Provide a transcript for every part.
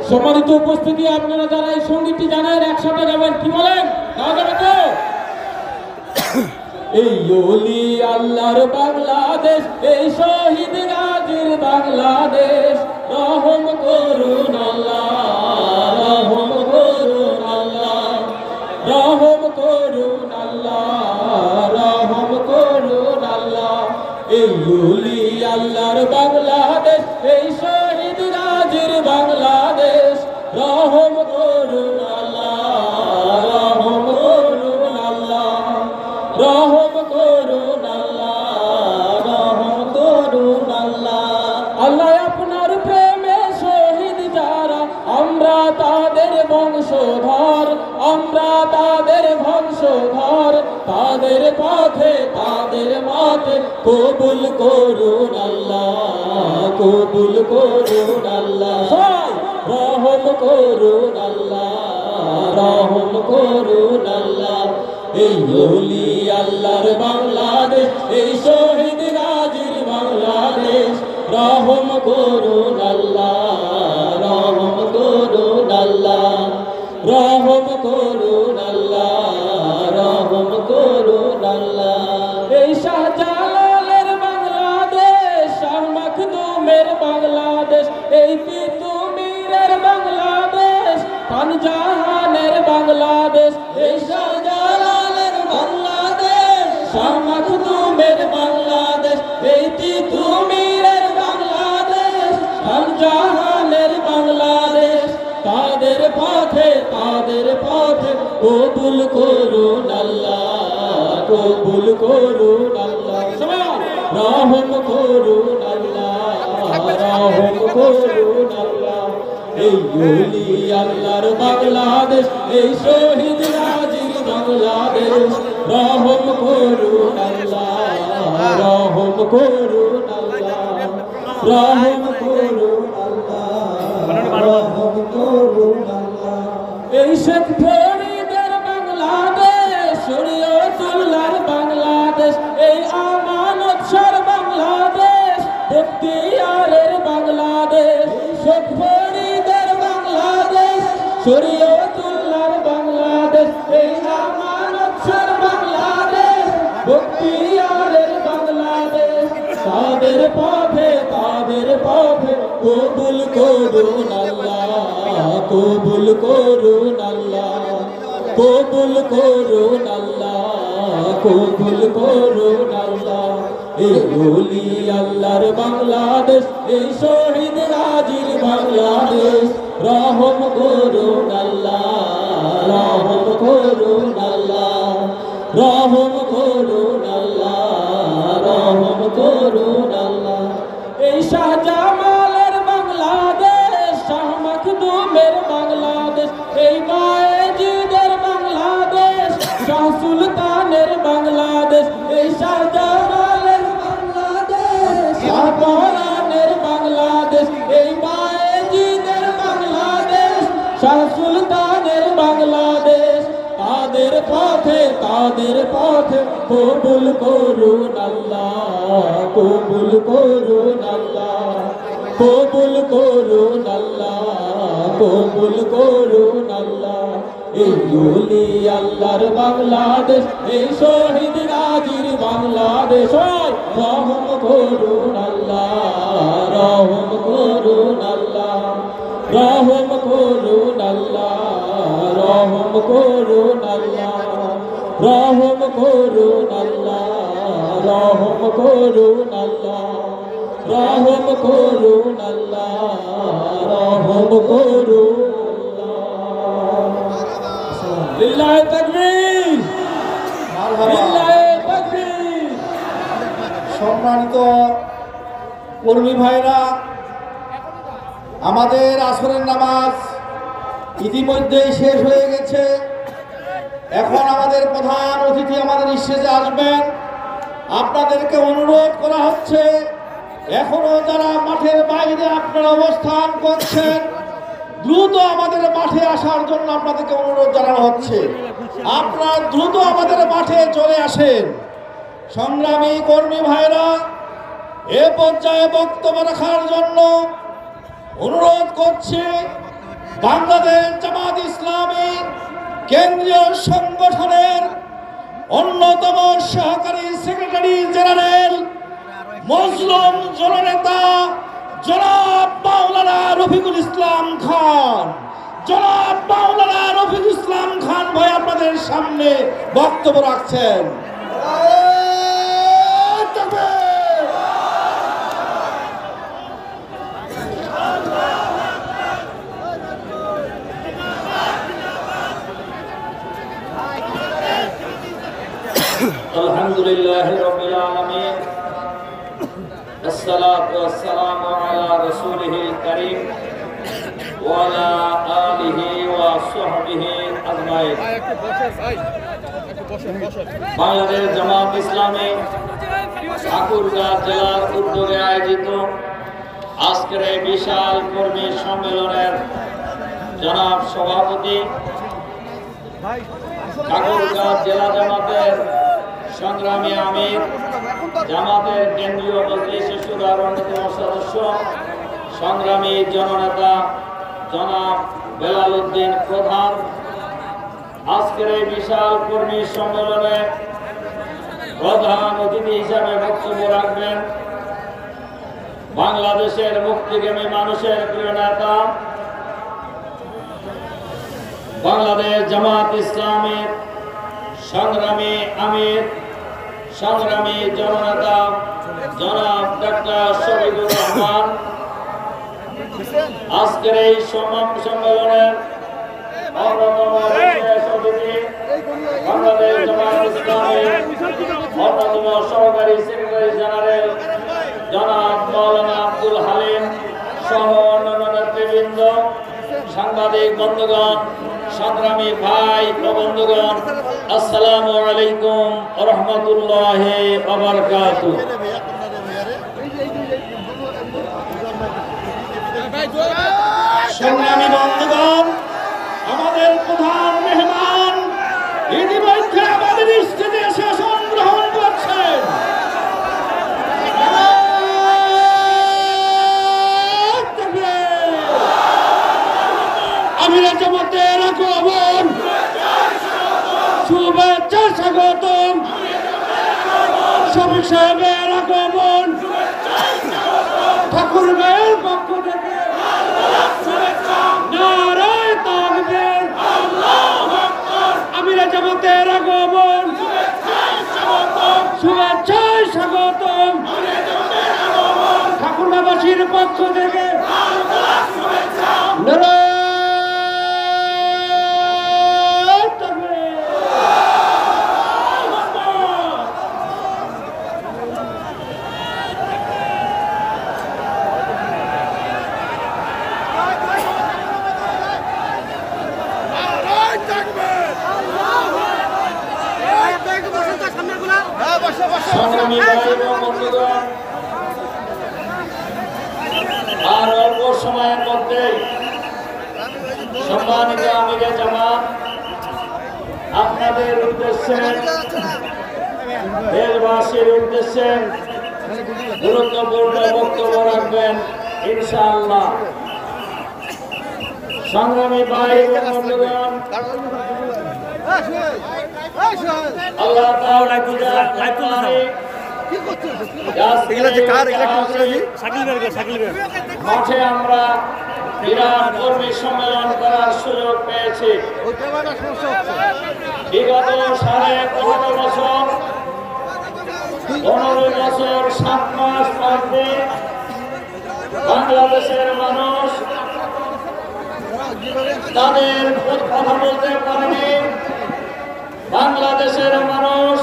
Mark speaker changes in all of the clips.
Speaker 1: সম্মানিত উপস্থিতি, আপনারা যারা এই সঙ্গীতটি জানেন একসাথে গাবেন, কি বলেন? গাওয়া যাবে তো? এই ওলি আল্লাহর বাংলাদেশ, এই শহীদ গাজীর বাংলাদেশ, রহম করুন আল্লাহ, রহম করুন আল্লাহ, রহম করুন আল্লাহ, রহম করুন আল্লাহ। এই ওলি আল্লাহর বাংলাদেশ, এই শহীদ গাজীর বাংলাদেশ, রহম করুন আল্লাহ, রহম করুন আল্লাহ, রহম করুন আল্লাহ, রহম করুন আল্লাহ। আল্লাহ আপনার প্রেমে শহীদ যারা, আমরা তাদের বংশধর, আমরা তাদের বংশধর, তাদের পথে তাদের মাঠে কবুল করুন আল্লাহ, কবুল করুন আল্লাহ, রহম করুন আল্লাহ, রহম করুন আল্লাহ। এই ওলি আল্লাহর বাংলাদেশ, এই শহীদ গাজীর বাংলাদেশ, রহম করুন আল্লাহ, রহম করুন আল্লাহ, রহম করুন আল্লাহ, রহম করুন আল্লাহ। এই শাহজালালের বাংলাদেশ, শাহ মাখদুমের বাংলাদেশ, এই তিতুমীরের বাংলাদেশ, খানজাহানের বাংলাদেশ, এই শাহজালালের বাংলাদেশ, শাহ মাখদুমের বাংলাদেশ, এই তিতুমীরের বাংলাদেশ, খানজাহানের বাংলাদেশ, তাদের পথে কবুল করুন আল্লাহ, কবুল করুন আল্লাহ, রহম করুন আল্লাহ, রহম করুন আল্লাহ। এই ওলি আল্লাহর বাংলাদেশ, এই শহীদ গাজীর বাংলাদেশ, রহম করুন আল্লাহ, রহম করুন আল্লাহ, রহম করুন আল্লাহ, রহম করুন আল্লাহ। এই শেখ ফরিদের বাংলাদেশ, শরীয়তুল্লাহর বাংলাদেশ, এই আমানত শাহর বাংলাদেশ, বখতিয়ারের বাংলাদেশ, শেখ ফরিদের বাংলাদেশ, শরীয়তুল্লাহর বাংলাদেশ, এই আমানত শাহর বাংলাদেশ, বখতিয়ারের বাংলাদেশ, তাদের পথে কবুল করুন আল্লাহ, কবুল করুন আল্লাহ, কবুল করুন আল্লাহ, কবুল করুন আল্লাহ। এই ওলি আল্লাহর বাংলাদেশ, এই শহীদ গাজীর বাংলাদেশ, রহম করুন আল্লাহ, রহম করুন আল্লাহ, রহম করুন আল্লাহ, রহম করুন আল্লাহ। এই শাহজামালের বাংলাদেশ, শাহ মাখদুমের বাংলাদেশ, এই বায়েজিদের বাংলাদেশ, শাহ সুলতানের বাংলাদেশ, এই শাহজামালের বাংলাদেশ, শাহ পরানের বাংলাদেশ, এই বায়েজিদের বাংলাদেশ, শাহ সুলতানের বাংলাদেশ, তাদের পথে কবুল করুন আল্লাহ, কবুল করুন আল্লাহ, কবুল করুন আল্লাহ, কবুল করুন আল্লাহ। এই ওলি আল্লাহর বাংলাদেশ, এই শহীদ গাজীর বাংলাদেশ, রহম করুন আল্লাহ, রহম করুন আল্লাহ, রহম করুন আল্লাহ, রহম করুন আল্লাহ, রহম করুন আল্লাহ, রহম করুন আল্লাহ, রহম করুন আল্লাহ, রহম করুন আল্লাহ। লিল্লাহি তাকবীর, লিল্লাহি তাকবীর।
Speaker 2: সম্মানিত কর্মী ভাইরা, আমাদের আসরের নামাজ ইতিমধ্যেই শেষ হয়ে গেছে। এখন আমাদের প্রধান অতিথি আমাদের স্টেজে আসবেন। আপনাদেরকে অনুরোধ করা হচ্ছে, এখনো যারা মাঠের বাইরে আপনারা অবস্থান করছেন, দ্রুত আমাদের মাঠে আসার জন্য আপনাদেরকে অনুরোধ জানানো হচ্ছে। আপনারা দ্রুত আমাদের মাঠে চলে আসেন। সংগ্রামী কর্মী ভাইরা, এ পর্যায়ে বক্তব্য রাখার জন্য অনুরোধ করছি বাংলাদেশ জামাত ইসলামী কেন্দ্রীয় সংগঠনের অন্যতম সহকারী সেক্রেটারি জেনারেল মজলুম জননেতা জনাব মাওলানা রফিকুল ইসলাম খান, জনাব মাওলানা রফিকুল ইসলাম খান ভাই আপনাদের সামনে বক্তব্য রাখছেন।
Speaker 1: আলহামদুলিল্লাহি রাব্বিল আলামিন, আসসালাতু ওয়াসসালামু আলা রাসূলিহিল কারীম ওয়া আলা আলিহি ওয়া সাহবিহি আজমাইন। বাংলাদেশ জামাত ইসলামী ঠাকুরগাঁ জেলার উদ্যোগে আয়োজিত আজকের এই বিশাল কর্মী সম্মেলনের জনাব সভাপতি, ঠাকুরগাঁ জেলা জামাতের সংগ্রামী আমির, জামাতের কেন্দ্রীয় মজলিস শুরার অন্যতম সদস্য, সংগ্রামী জননেতা জনাব বেলাল উদ্দিন প্রধান, আজকের এই বিশাল কর্মী সম্মেলনে প্রধান অতিথি হিসাবে বক্তব্য রাখবেন বাংলাদেশের মুক্তিগামী মানুষের প্রিয় নেতা, বাংলাদেশ জামাত ইসলামের সংগ্রামী আমির, সংগ্রামী জননেতা জনাব ডক্টর শফিকুর রহমান। আজকের এই সম্মেলনের অন্যতম বিশেষ অতিথি বাংলাদেশ জামাত ইসলামের অন্যতম সহকারী সেক্রেটারি জেনারেল জনাব মাওলানা আব্দুল হালিম সহ অন্যান্য নেতৃবৃন্দ, সাংবাদিক বন্ধুগণ, সংগ্রামী ভাই ও বন্ধুগণ, আসসালামু আলাইকুম ওয়া রাহমাতুল্লাহি ওয়া বারাকাতুহু।
Speaker 2: সংগ্রামী বন্ধুগণ, আমাদের প্রধান মেহমান ইতিমধ্যে আমাদের স্টেজে এসে আসন গ্রহণ করছেন। আমিরা জামাতের আগমন, শুভেচ্ছা স্বাগতম। শফিক সাহেবের আগমন, ঠাকুরগাঁয়ের পক্ষ থেকে নারায়ে তাকবীর, আমিরা জামাতের আগমন, শুভেচ্ছায় স্বাগতম। ঠাকুরগাঁওবাসীর পক্ষ থেকে নারায়ে
Speaker 1: সংগ্রামী ভাই ও বন্ধুগণ, আর অল্প সময়ের মধ্যে সম্মানিত আমিরে জামাত আপনাদের উদ্দেশ্যে, দেশবাসীর উদ্দেশ্যে গুরুত্বপূর্ণ বক্তব্য রাখবেন ইনশাআল্লাহ। সংগ্রামী ভাই ও বন্ধুগণ, আল্লাহ তাআলা মাঠে আমরা বিরাট কর্মী সম্মেলন করার সুযোগ পেয়েছি। বিগত 15.5 বছর, 15 বছর 7 মাস মধ্যে বাংলাদেশের মানুষ তাদের কথা বলতে পারেনি, বাংলাদেশের মানুষ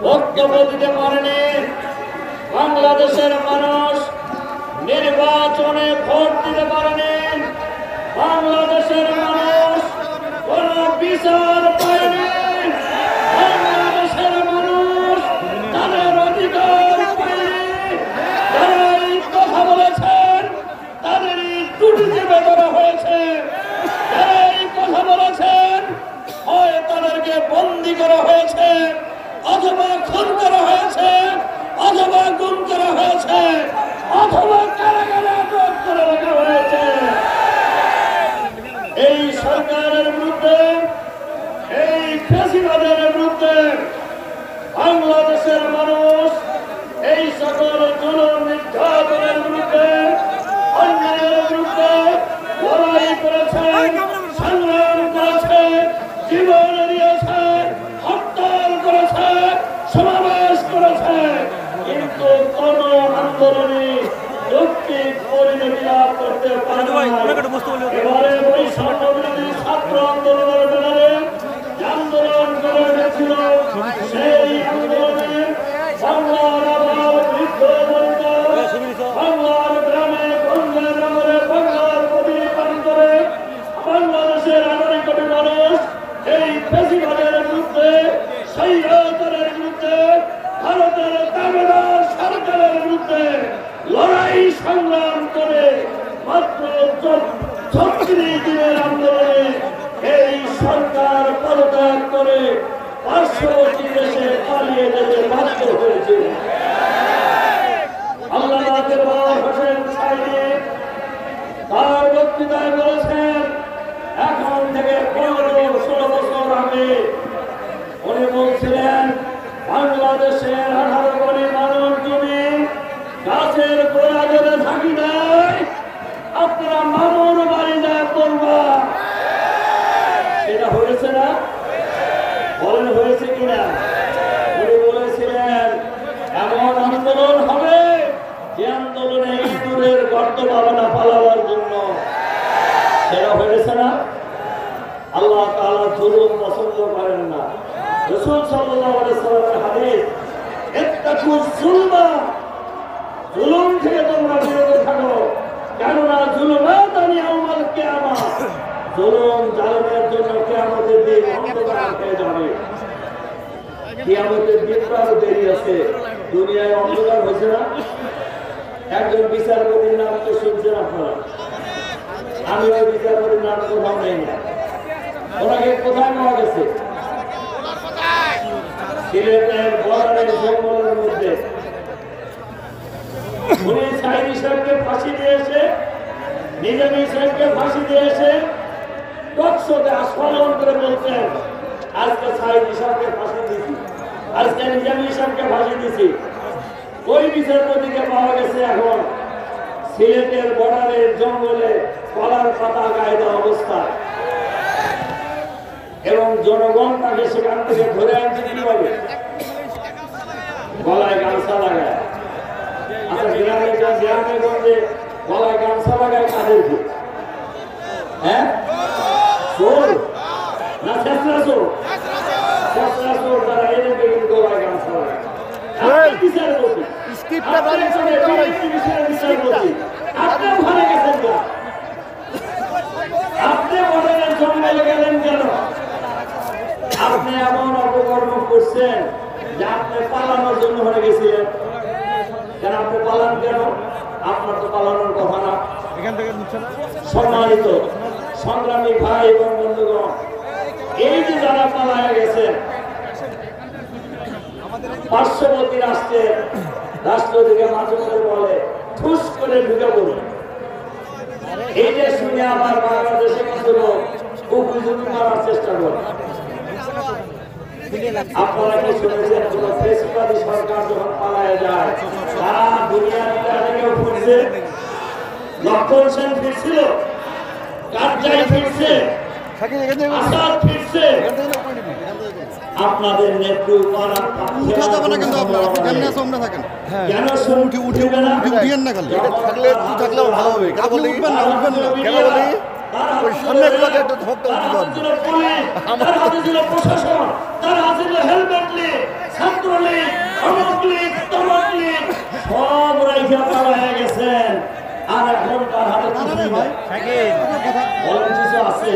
Speaker 1: বক্তব্য দিতে পারেনি, বাংলাদেশের মানুষ নির্বাচনে ভোট দিতে পারেনি, বাংলাদেশের মানুষ কোন বিচার পায়নি, বাংলাদেশের মানুষ তাদের অধিকার পায়নি। যারা এই কথা বলেছেন তাদেরই টুটি চেপে ধরা হয়েছে, যারা এই কথা বলেছেন হয় তাদেরকে বন্দী করা হয়েছে, অথবা খুন করা হয়েছে, অথবা গুম করা হয়েছে, অথবা কারাগারে আটক করে রাখা হয়েছে। ফ্যাসিবাদের বিরুদ্ধে বাংলাদেশের মানুষ এই সকল জুলুম নির্যাতনের বিরুদ্ধে অন্যায়ের বিরুদ্ধে লড়াই করেছে, সংগ্রাম করেছে, জীবন দিয়েছে, হরতাল করেছে, সমাবেশ করেছে, কিন্তু কোন আন্দোলনে যৌক্তিক পরিণতি লাভ করতে পারে না। এবারে বৈষম্য বিরোধী ছাত্র আন্দোলনের ব্যানারে আন্দোলন করে উঠেছিল, সেই আন্দোলনে বাংলার আবার বৃদ্ধ বনিতা, বাংলার গ্রামে গঞ্জে নগরে, বাংলার প্রতি প্রান্তরে বাংলাদেশের 11 কোটি মানুষ এই ফ্যাসিবাদের বিরুদ্ধে, স্বৈরাচারের বিরুদ্ধে, ভারতের দাবেদার সরকারের বিরুদ্ধে লড়াই সংগ্রাম করে মাত্র 36 দিনের আন্দোলনে এই সরকার পদত্যাগ করে পার্শ্ববর্তী দেশে পালিয়ে যেতে বাধ্য হয়েছে। আল্লামা দেলওয়ার হোসেন সাঈদী তার বক্তৃতায় বলেছেন, এখন থেকে 15-16 বছর আগে উনি বলছিলেন বাংলাদেশের 18 কোটি মানুষ যদি গাছের গোড়া ধরে থাকি নাই, আপনারা মামুর বাড়ি যা করবা। সেটা হয়েছে না? বলেন হয়েছে কিনা? উনি বলেছিলেন এমন আন্দোলন হবে যে আন্দোলনে ইঁদুরের গর্ত পাবে না পালাবার জন্য। সেটা হয়েছে না? আল্লাহ তাআলা জুলুম পছন্দ করেন না। রাসূল সাল্লাল্লাহু আলাইহি ওয়াসাল্লামের হাদিস, ইত্তাকুজ যুলমা, জুলুম থেকে তোমরা বিরত থাকো, কেননা যুলমাতান ইয়াউমাল কিয়ামাহ, জুলুম জালেমের জন্য কিয়ামতের দিন অন্ধকার হয়ে যাবে। কিয়ামতের দিন তো আরো দেরি আছে, দুনিয়ায় অন্ধকার হয়েছে না? একজন বিচারপতির নাম তো শুনছেন আপনারা, আমি ওই বিচারপতির নাম কোথাও নেই না। ওনাকে কোথায় পাওয়া গেছে? সিলেটের বর্ডারের জঙ্গলের মধ্যে। উনি সাঈদী সাহেবকে ফাঁসি দিয়েছে, নিজামী সাহেবকে ফাঁসি দিয়েছে, টকশোতে আস্ফালন করে বলছেন আজকে সাঈদী সাহেবকে ফাঁসি দিয়েছি, আজকে নিজামী সাহেবকে ফাঁসি দিয়েছি। ওই বিচারপতিকে পাওয়া গেছে এখন সিলেটের বর্ডারের জঙ্গলে কলার পাতা গায়ে দেওয়া অবস্থায়, এবং জনগণ তাকে সেখান থেকে ধরে আনছে কিভাবে? গলায় গামছা লাগায়। আচ্ছা, গ্রামে গঞ্জে গলায় গামছা লাগায় কাদেরকে? হ্যাঁ, চোর না ছেঁচড়া চোর? ছেঁচড়া চোর তারা এদেরকে কিন্তু গলায় গামছা লাগায়। বিচারপতি আপনি ওখানে গেছেন না, আপনি বর্ডারের জঙ্গলে গেলেন কেন? আপনি এমন অপকর্ম করছেন যে আপনি পালানোর জন্য হয়ে গেছিলেন। কেন আপনি পালান কেন? আপনার তো পালানোর কথা না। সম্মানিত সংগ্রামী ভাই এবং বন্ধুগণ, এই যে যারা পালায় গেছেন, পার্শ্ববর্তী রাষ্ট্রের রাষ্ট্রপতিকে মাঝে মাঝে বলে ঠুস করে ঢুকে পড়ুন। এই যে শুনে আমার বাংলাদেশে কিছু লোক উপযোগী করার চেষ্টা করে। আপনারা কি শুনেছেন কোন ফ্যাসিবাদী সরকার যখন পালায় যায় তারা দুনিয়ার কেউ ফিরছে? লক্ষণ সেন ফিরছিল, কারজাই ফিরছে, আসাদ ফিরছে। আপনাদের নেত্রী কেন উঠিবে না?
Speaker 3: থাকলে ভালো হবে। উঠবেন না, উঠবেন না কেন বলি? ওই সামনে গুলোকে একটু ধরতে
Speaker 1: প্রশাসন, তারা ছিল হেলমেট লীগ, ছাত্রলীগ, অমুক লীগ, তমুক লীগ, সব রাইখা পালায় গেছেন। আর এখন তার হাতে কিছু আছে,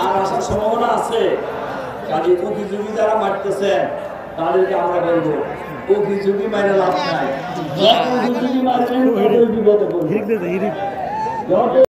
Speaker 1: আর আসার সম্ভাবনা আছে। কাজে প্রতিযোগী যারা মারতেছেন তাদেরকে আমরা বলবো প্রতিযোগী মাইনে লাভ নাই। প্রতিযোগী মারবেন বিপদে পড়বে।